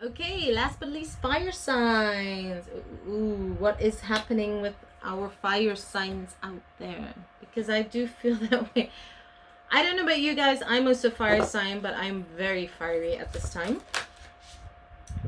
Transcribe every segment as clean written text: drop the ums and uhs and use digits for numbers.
Okay, last but least, fire signs. Ooh, what is happening with our fire signs out there? Because I do feel that way. I don't know about you guys. I'm also fire sign, but I'm very fiery at this time.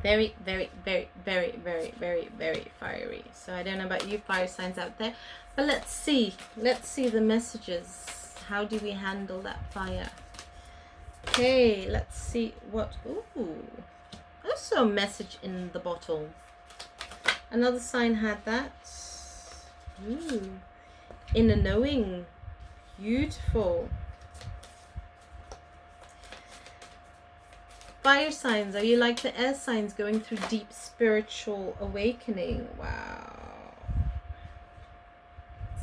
Very, very, very, very, very, very, very fiery. So I don't know about you fire signs out there. But let's see. Let's see the messages. How do we handle that fire? Okay, let's see what... Ooh. Also a message in the bottle. Another sign had that. Ooh. Inner knowing. Beautiful. Fire signs. Are you like the air signs going through deep spiritual awakening? Wow.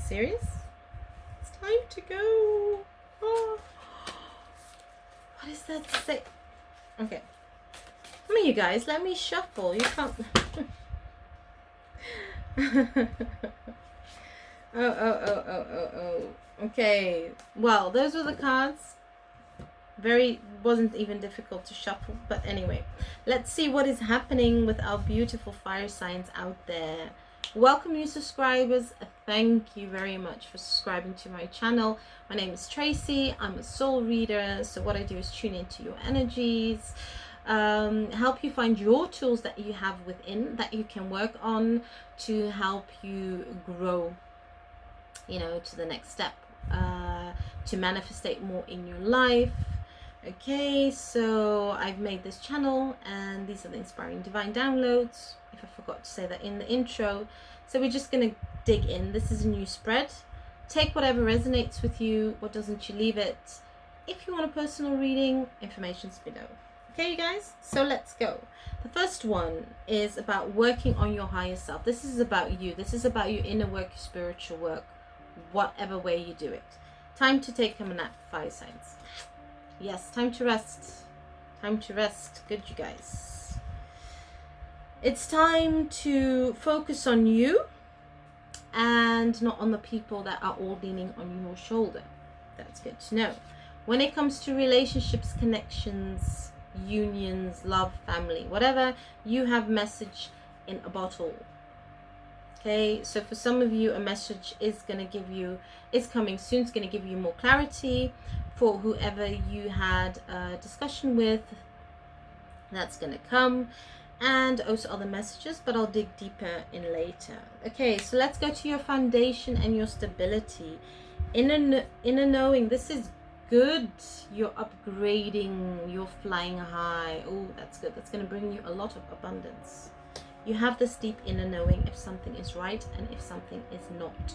Serious? It's time to go. Oh. What is that say? Okay. Come on, you guys. Let me shuffle. You can't... Oh. Okay. Well, those were the cards. Wasn't even difficult to shuffle. But anyway, let's see what is happening with our beautiful fire signs out there. Welcome, new subscribers. Thank you very much for subscribing to my channel. My name is Tracy. I'm a soul reader. So what I do is tune into your energies, help you find your tools that you have within that you can work on to help you grow, to the next step, to manifestate more in your life. Okay, so I've made this channel and these are the inspiring divine downloads, if I forgot to say that in the intro. So we're just going to dig in. This is a new spread. Take whatever resonates with you, what doesn't, you leave it. If you want a personal reading, information's below. Okay, you guys, so let's go. The first one is about working on your higher self. This is about you. This is about your inner work, your spiritual work, whatever way you do it. Time to take a nap, fire signs. Yes, time to rest. Time to rest. Good, you guys. It's time to focus on you and not on the people that are all leaning on your shoulder. That's good to know. When it comes to relationships, connections, unions, love, family, whatever, you have message in a bottle. Okay, so for some of you, a message is coming soon. It's going to give you more clarity. For whoever you had a discussion with, that's going to come. And also other messages, but I'll dig deeper in later. Okay, so let's go to your foundation and your stability. Inner knowing, this is good. You're upgrading, you're flying high. Oh, that's good. That's going to bring you a lot of abundance. You have this deep inner knowing if something is right and if something is not.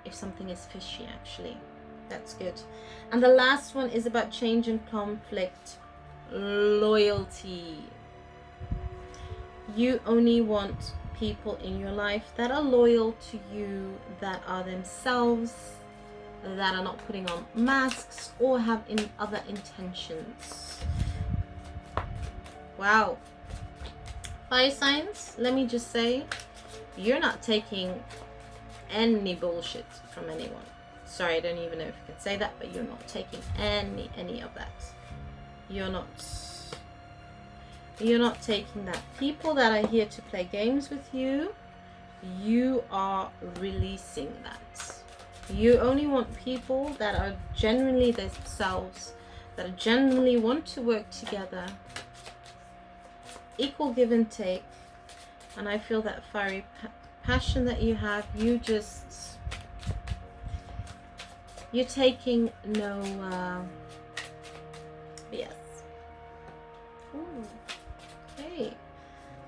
If something is fishy, actually. That's good. And the last one is about change and conflict. Loyalty. You only want people in your life that are loyal to you, that are themselves, that are not putting on masks or have other intentions. Wow. Fire signs, let me just say, you're not taking any bullshit from anyone. Sorry, I don't even know if I can say that, but you're not taking any of that. You're not taking that. People that are here to play games with you, you are releasing that. You only want people that are genuinely themselves, that genuinely want to work together, equal give and take. And I feel that fiery passion that you have, you're taking no BS. Ooh. Okay,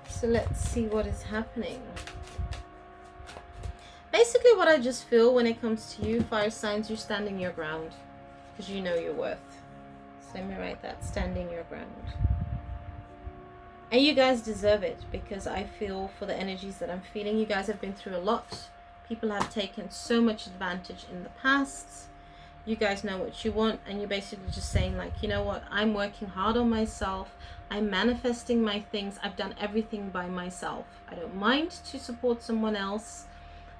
so let's see what is happening. Basically what I just feel when it comes to you, fire signs, you're standing your ground because you know your worth. So let me write that, standing your ground. And you guys deserve it, because I feel, for the energies that I'm feeling, you guys have been through a lot. People have taken so much advantage in the past. You guys know what you want, and you're basically just saying, like, you know what, I'm working hard on myself. I'm manifesting my things. I've done everything by myself. I don't mind to support someone else,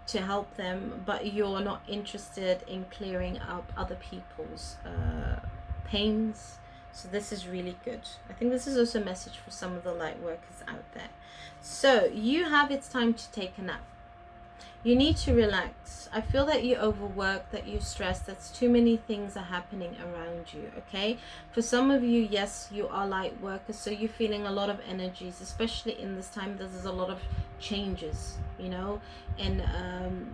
to help them, but you're not interested in clearing up other people's pains, So this is really good. I think this is also a message for some of the light workers out there. So you have, it's time to take a nap. You need to relax. I feel that you overwork, that you're stressed, that's too many things are happening around you, okay? For some of you, yes, you are light workers, so you're feeling a lot of energies, especially in this time. There's a lot of changes, you know, in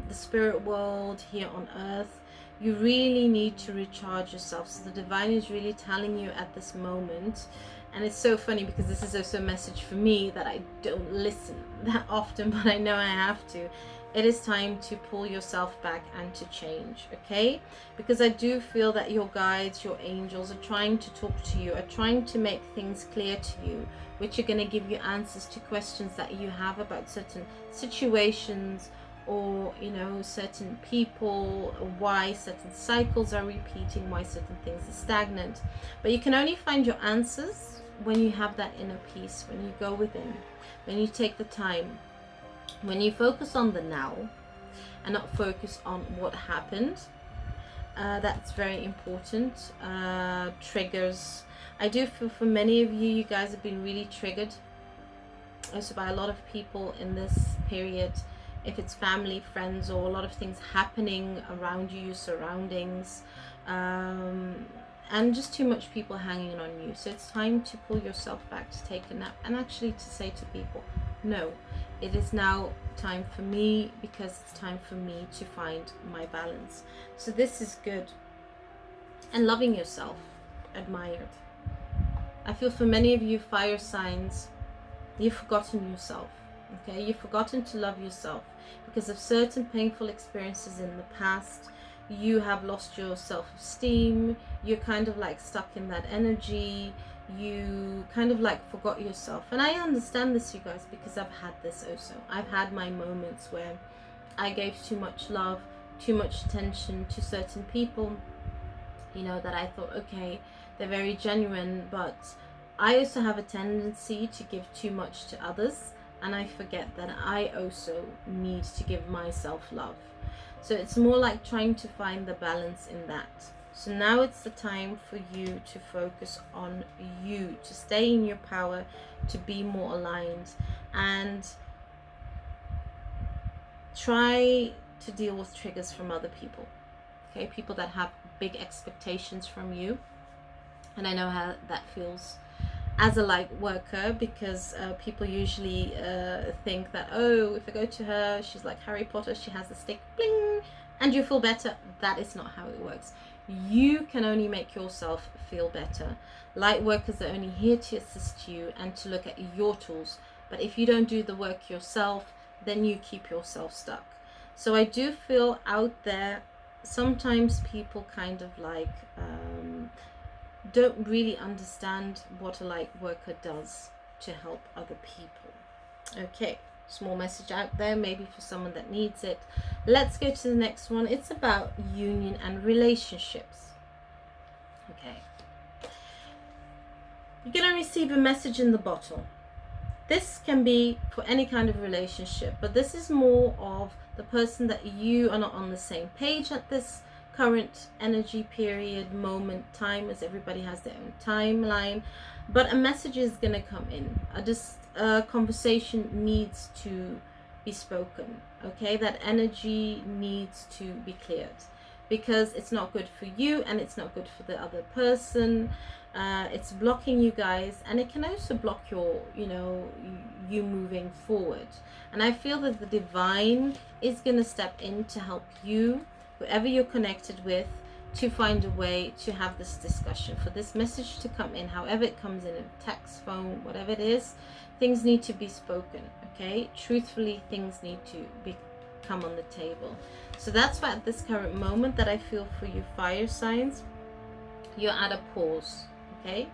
the spirit world, here on earth. You really need to recharge yourself. So the divine is really telling you at this moment, and it's so funny because this is also a message for me that I don't listen that often, but I know I have to. It is time to pull yourself back and to change, okay? Because I do feel that your guides, your angels are trying to talk to you, are trying to make things clear to you, which are going to give you answers to questions that you have about certain situations, or, you know, certain people, why certain cycles are repeating, why certain things are stagnant. But you can only find your answers when you have that inner peace, when you go within, when you take the time, when you focus on the now and not focus on what happened. That's very important. Triggers. I do feel for many of you, you guys have been really triggered also by a lot of people in this period. If it's family, friends, or a lot of things happening around you, your surroundings, and just too much people hanging on you. So it's time to pull yourself back, to take a nap, and actually to say to people, no, it is now time for me, because it's time for me to find my balance. So this is good. And loving yourself, admired. I feel for many of you fire signs, you've forgotten yourself. Okay, you've forgotten to love yourself because of certain painful experiences in the past. You have lost your self-esteem. You're kind of like stuck in that energy. You kind of like forgot yourself. And I understand this, you guys, because I've had this also. I've had my moments where I gave too much love, too much attention to certain people, you know, that I thought, okay, they're very genuine, but I also have a tendency to give too much to others. And I forget that I also need to give myself love. So it's more like trying to find the balance in that. So now it's the time for you to focus on you, to stay in your power, to be more aligned, and try to deal with triggers from other people. Okay, people that have big expectations from you. And I know how that feels as a light worker, because people usually think that, oh, if I go to her, she's like Harry Potter, she has the stick, bling, and you feel better. That is not how it works. You can only make yourself feel better. Light workers are only here to assist you and to look at your tools. But if you don't do the work yourself, then you keep yourself stuck. So I do feel out there, sometimes people kind of like don't really understand what a light worker does to help other people. Okay, small message out there, maybe for someone that needs it. Let's go to the next one. It's about union and relationships. Okay, you're going to receive a message in the bottle. This can be for any kind of relationship, but this is more of the person that you are not on the same page at this current energy period, moment, time, as everybody has their own timeline. But a message is going to come in. A conversation needs to be spoken. Okay, that energy needs to be cleared, because it's not good for you and it's not good for the other person. It's blocking you guys, and it can also block your, you moving forward. And I feel that the divine is going to step in to help you, whoever you're connected with, to find a way to have this discussion, for this message to come in, however it comes in, a text, phone, whatever it is. Things need to be spoken, okay? Truthfully, things need to come on the table. So that's why at this current moment that I feel for you fire signs, you're at a pause, okay?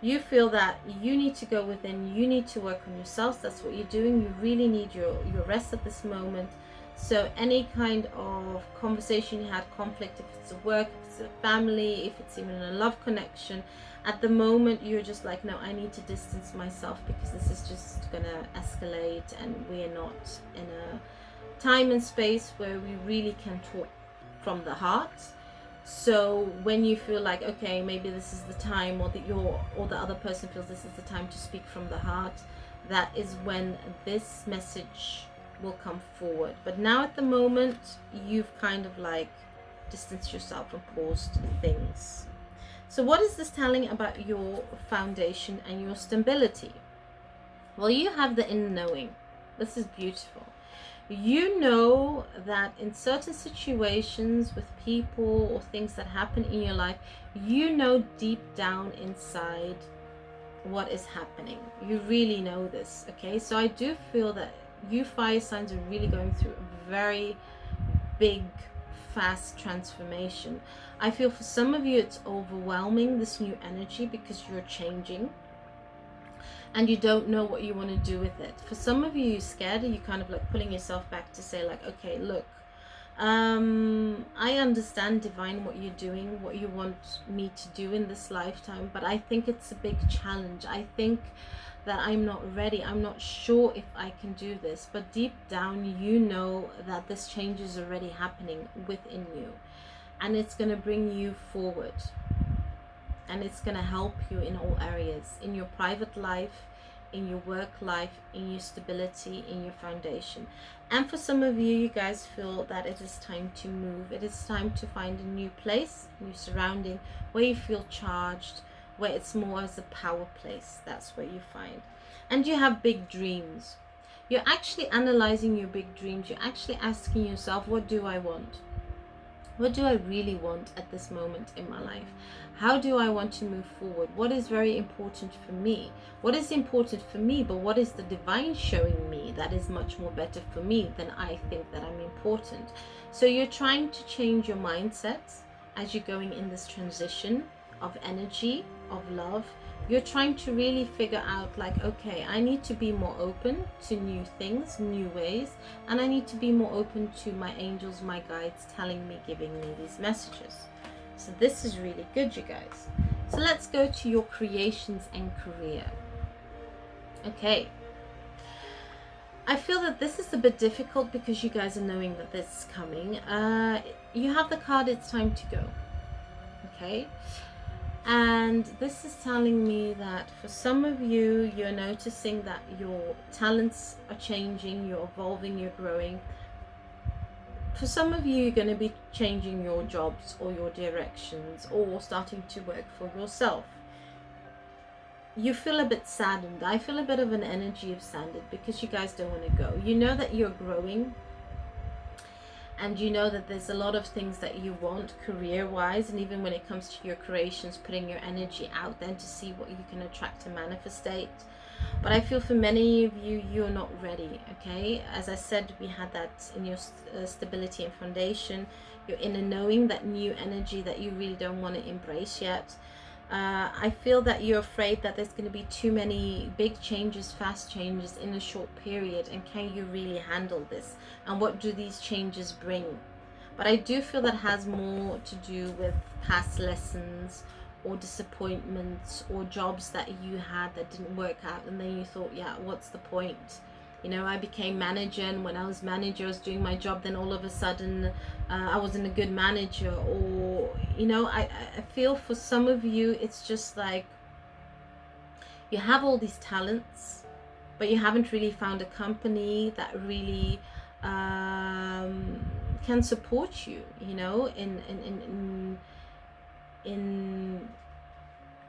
You feel that you need to go within, you need to work on yourselves. That's what you're doing. You really need your rest at this moment. So any kind of conversation you had, conflict, if it's a work, if it's a family, if it's even a love connection, at the moment you're just like, no, I need to distance myself, because this is just gonna escalate, and we're not in a time and space where we really can talk from the heart. So when you feel like, okay, maybe this is the time, or that or the other person feels this is the time to speak from the heart, that is when this message will come forward. But now at the moment, you've kind of like distanced yourself and paused things. So what is this telling about your foundation and your stability? Well, you have the inner knowing. This is beautiful. You know that in certain situations with people or things that happen in your life, you know deep down inside what is happening. You really know this, okay? So I do feel that you fire signs are really going through a very big, fast transformation. I feel for some of you it's overwhelming, this new energy, because you're changing and you don't know what you want to do with it. For some of you, you're scared and you're kind of like pulling yourself back to say like, okay, look, I understand, divine, what you're doing, what you want me to do in this lifetime, but I think it's a big challenge. I think that I'm not ready. I'm not sure if I can do this, but deep down you know that this change is already happening within you, and it's going to bring you forward, and it's going to help you in all areas, in your private life, in your work life, in your stability, in your foundation. And for some of you, you guys feel that it is time to move. It is time to find a new place, new surrounding, where you feel charged, where it's more as a power place. That's where you find. And you have big dreams. You're actually analyzing your big dreams. You're actually asking yourself, what do I want? What do I really want at this moment in my life? How do I want to move forward? What is very important for me? What is important for me, but what is the divine showing me that is much more better for me than I think that I'm important? So you're trying to change your mindset as you're going in this transition of energy, of love. You're trying to really figure out like, okay, I need to be more open to new things, new ways, and I need to be more open to my angels, my guides telling me, giving me these messages. So this is really good, you guys. So let's go to your creations and career. Okay. I feel that this is a bit difficult because you guys are knowing that this is coming. You have the card, it's time to go. Okay. And this is telling me that for some of you, you're noticing that your talents are changing, you're evolving, you're growing. For some of you, you're going to be changing your jobs or your directions or starting to work for yourself. You feel a bit saddened. I feel a bit of an energy of saddened because you guys don't want to go. You know that you're growing. And you know that there's a lot of things that you want career-wise, and even when it comes to your creations, putting your energy out there to see what you can attract and manifestate. But I feel for many of you, you're not ready, okay? As I said, we had that in your stability and foundation. You're in a knowing, that new energy that you really don't want to embrace yet. I feel that you're afraid that there's going to be too many big changes, fast changes in a short period, and can you really handle this? And what do these changes bring? But I do feel that has more to do with past lessons or disappointments or jobs that you had that didn't work out, and then you thought, yeah, what's the point? You know, I became manager, and when I was manager, I was doing my job, then all of a sudden I wasn't a good manager. Or, you know, I feel for some of you, it's just like you have all these talents, but you haven't really found a company that really can support you, you know, in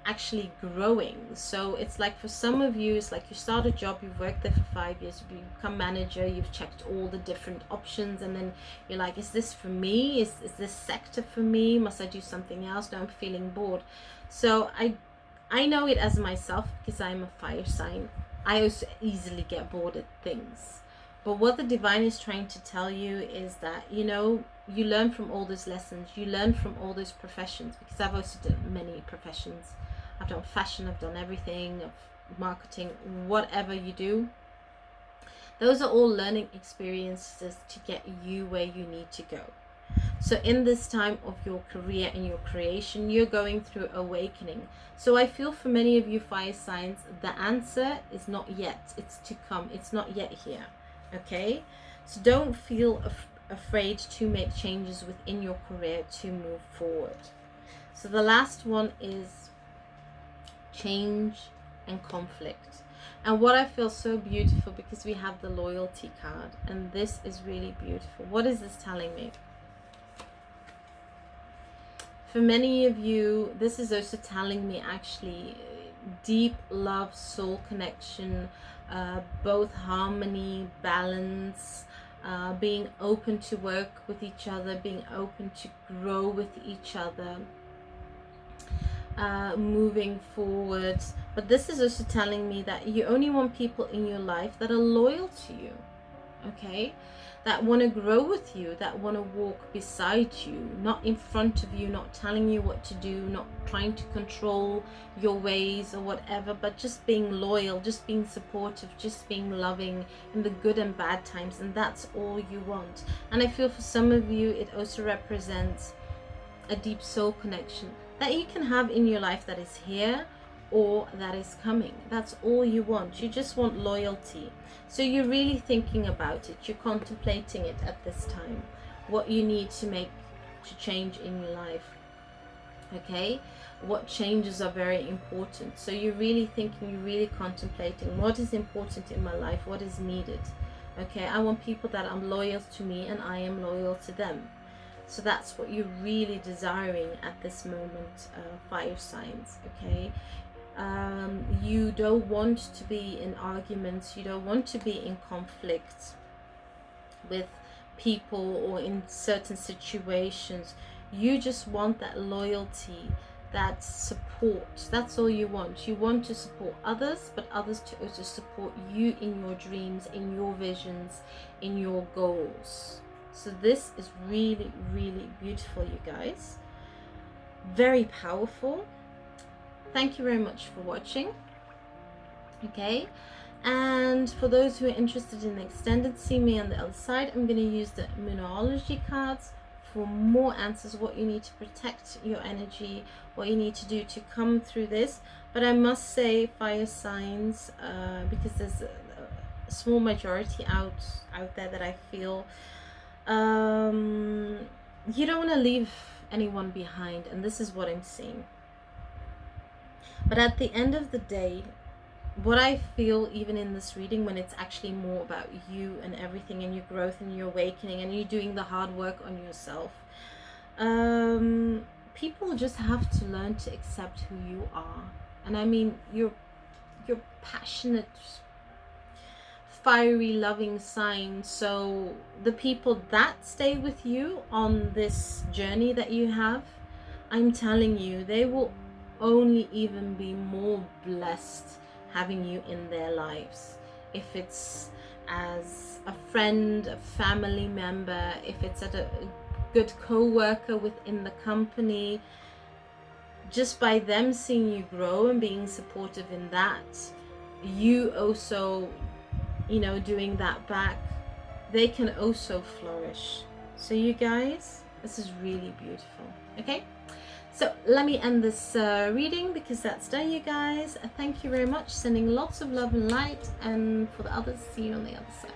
actually growing. So it's like for some of you, it's like you start a job, you've worked there for 5 years, you become manager, you've checked all the different options, and then you're like, is this for me? Is this sector for me? Must I do something else? No, I'm feeling bored. So I know it as myself, because I'm a fire sign. I also easily get bored at things. But what the divine is trying to tell you is that, you know, you learn from all those lessons, you learn from all those professions, because I've also done many professions. I've done fashion, I've done everything, marketing, whatever you do. Those are all learning experiences to get you where you need to go. So in this time of your career and your creation, you're going through awakening. So I feel for many of you fire signs, the answer is not yet, it's to come, it's not yet here. Okay, so don't feel afraid to make changes within your career to move forward. So the last one is change and conflict. And what I feel so beautiful, because we have the loyalty card, and this is really beautiful. What is this telling me? For many of you, this is also telling me actually deep love, soul connection, both harmony, balance, being open to work with each other, being open to grow with each other, moving forward. But this is also telling me that you only want people in your life that are loyal to you, okay, that want to grow with you, that want to walk beside you, not in front of you, not telling you what to do, not trying to control your ways or whatever, but just being loyal, just being supportive, just being loving in the good and bad times. And that's all you want. And I feel for some of you it also represents a deep soul connection that you can have in your life, that is here or that is coming. That's all you want. You just want loyalty. So you're really thinking about it, you're contemplating it at this time, what you need to make to change in your life, okay, what changes are very important. So you're really thinking, you're really contemplating what is important in my life, what is needed. Okay, I want people that are loyal to me and I am loyal to them. So that's what you're really desiring at this moment, fire signs, okay? You don't want to be in arguments, you don't want to be in conflict with people or in certain situations. You just want that loyalty, that support. That's all you want. You want to support others, but others to also support you in your dreams, in your visions, in your goals. So this is really, really beautiful, you guys. Very powerful. Thank you very much for watching. Okay, and for those who are interested in the extended, see me on the other side. I'm going to use the Moonology cards for more answers, what you need to protect your energy, what you need to do to come through this. But I must say, fire signs, because there's a small majority out there that I feel you don't want to leave anyone behind, and this is what I'm seeing. But at the end of the day, what I feel even in this reading, when it's actually more about you and everything and your growth and your awakening and you doing the hard work on yourself, people just have to learn to accept who you are. And I mean, you're passionate, fiery, loving sign. So the people that stay with you on this journey that you have, I'm telling you, they will only even be more blessed having you in their lives. If it's as a friend, a family member, if it's at a good co-worker within the company, just by them seeing you grow and being supportive in that, you also, you know, doing that back, they can also flourish. So you guys, this is really beautiful. Okay, so let me end this reading, because that's done, you guys. Thank you very much, sending lots of love and light, and for the others, see you on the other side.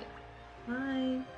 Bye.